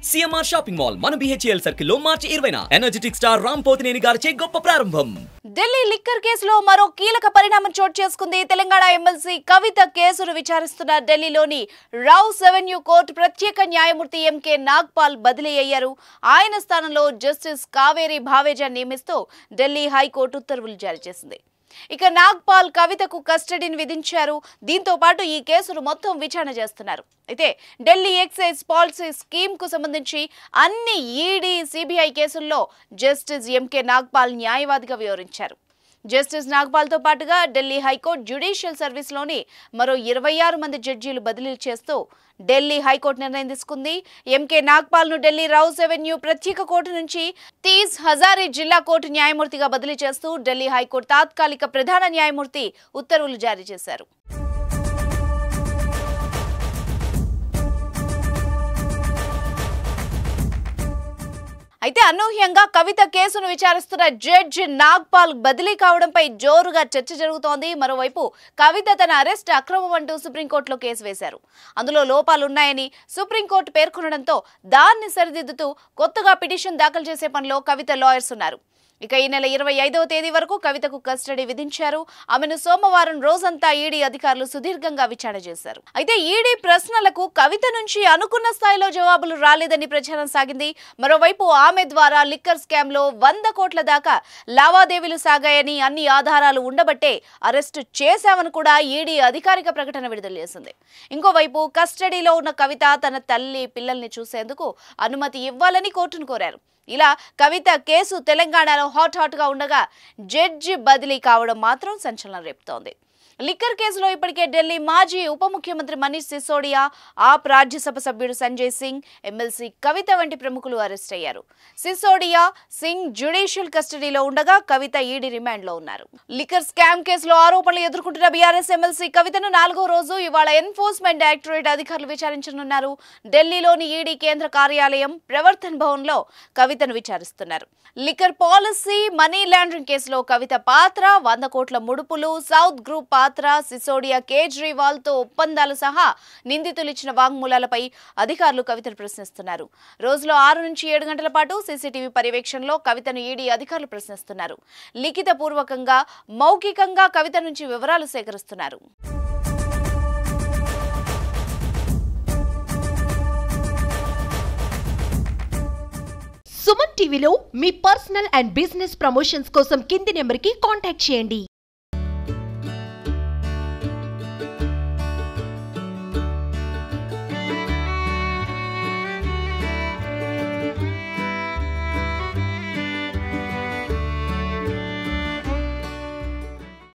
CMR shopping mall మన BHEL circle లో మార్చి 20న energetic star Ram Pothineni గారిచే గొప్ప ప్రారంభం. ఢిల్లీ లిక్కర్ కేసులో మరో కీలక పరిణామం చోటు చేసుకుంది. తెలంగాణ ఎమ్మెల్సీ కవిత కేసును విచారిస్తున్న ఢిల్లీలోని రౌస్ అవెన్యూ కోర్టు ప్రత్యేక న్యాయమూర్తి ఎంకే నాగ్పాల్ బదిలీ అయ్యారు. ఆయన స్థానంలో జస్టిస్ కావేరి భావేజా నియమిస్తూ ఢిల్లీ హైకోర్టు ఉత్తర్వులు జారీ చేసింది. ఇక నాగ్పాల్ కవితకు కస్టడీని విధించారు. దీంతో పాటు ఈ కేసును మొత్తం విచారణ చేస్తున్నారు. అయితే ఢిల్లీ ఎక్సైజ్ పాలసీ స్కీమ్ కు సంబంధించి అన్ని ఈడీ, సిబిఐ కేసుల్లో జస్టిస్ ఎంకే నాగ్పాల్ న్యాయవాదిగా వ్యవహరించారు. జస్టిస్ నాగ్పాల్తో పాటుగా ఢిల్లీ హైకోర్టు జ్యుడిషియల్ సర్వీస్లోని మరో 26 మంది జడ్జీలు బదిలీ చేస్తూ ఢిల్లీ హైకోర్టు నిర్ణయం తీసుకుంది. ఎంకే నాగ్పాల్ను ఢిల్లీ రౌస్ అవెన్యూ ప్రత్యేక కోర్టు నుంచి తీజ్ హజారీ జిల్లా కోర్టు న్యాయమూర్తిగా బదిలీ చేస్తూ ఢిల్లీ హైకోర్టు తాత్కాలిక ప్రధాన న్యాయమూర్తి ఉత్తర్వులు జారీ చేశారు. అయితే అనూహ్యంగా కవిత కేసును విచారిస్తున్న జడ్జి నాగ్పాల్ బదిలీ కావడంపై జోరుగా చర్చ జరుగుతోంది. మరోవైపు కవిత తన అరెస్ట్ అక్రమం అంటూ సుప్రీంకోర్టులో కేసు వేశారు. అందులో లోపాలున్నాయని సుప్రీంకోర్టు పేర్కొనడంతో దాన్ని సరిదిద్దుతూ కొత్తగా పిటిషన్ దాఖలు చేసే పనిలో కవిత లాయర్స్ ఉన్నారు. ఇక ఈ నెల 25వ తేదీ వరకు కవితకు కస్టడీ విధించారు. ఆమెను సోమవారం రోజంతా ఈడీ అధికారులు సుదీర్ఘంగా విచారణ చేశారు. అయితే ఈడీ ప్రశ్నలకు కవిత నుంచి అనుకున్న స్థాయిలో జవాబులు రాలేదని ప్రచారం సాగింది. మరోవైపు ఆమె ద్వారా లిక్కర్ స్కామ్ లో 100 కోట్ల దాకా లావాదేవీలు సాగాయని, అన్ని ఆధారాలు ఉండబట్టే అరెస్టు చేశామని కూడా ఈడీ అధికారిక ప్రకటన విడుదల చేసింది. ఇంకోవైపు కస్టడీలో ఉన్న కవిత తన తల్లి, పిల్లల్ని చూసేందుకు అనుమతి ఇవ్వాలని కోర్టును కోరారు. ఇలా కవిత కేసు తెలంగాణలో హాట్ గా ఉండగా జడ్జి బదిలీ కావడం మాత్రం సంచలనం రేపుతోంది. లిక్కర్ కేసులో ఇప్పటికే ఢిల్లీ మాజీ ఉప ముఖ్యమంత్రి మనీష్ సిసోడియా, ఆప్ రాజ్యసభ సభ్యుడు సంజయ్ సింగ్, ఎమ్మెల్సీ కవిత వంటి ప్రముఖులు అరెస్ట్ అయ్యారు. సిసోడియా, సింగ్ జ్యుడిషియల్ కస్టడీలో ఉండగా కవిత ఈడీ రిమాండ్లో ఉన్నారు. లిక్కర్ స్కామ్ కేసులో ఆరోపణలు ఎదుర్కొంటున్న బీఆర్ఎస్ ఎమ్మెల్సీ కవితను 4వ రోజు ఇవాళ ఎన్ఫోర్స్మెంట్ డైరెక్టరేట్ అధికారులు విచారించనున్నారు. ఢిల్లీలోని ఈడీ కేంద్ర కార్యాలయం ప్రవర్తన్ భవన్ లో కవితను విచారిస్తున్నారు. లిక్కర్ పాలసీ, మనీ లాండరింగ్ కేసులో కవిత పాత్ర, 100 కోట్ల ముడుపులు, సౌత్ గ్రూప్ పాత్ర, సిసోడియా, కేజ్రీవాల్ తో ఒప్పందాలు సహా నిందితులు ఇచ్చిన వాంగ్మూలాలపై అధికారులు కవితను ప్రశ్నిస్తున్నారు. రోజులో 6 నుంచి 7 గంటల పాటు సీసీటీవీ పర్యవేక్షణలో కవితను ఈడీ అధికారులు ప్రశ్నిస్తున్నారు. లిఖిత పూర్వకంగా, మౌఖికంగా కవిత నుంచి వివరాలు సేకరిస్తున్నారు. సుమన్ టీవీలో మీ పర్సనల్ అండ్ బిజినెస్ ప్రమోషన్స్ కోసం కింది నెంబర్కి కాంటాక్ట్ చేయండి.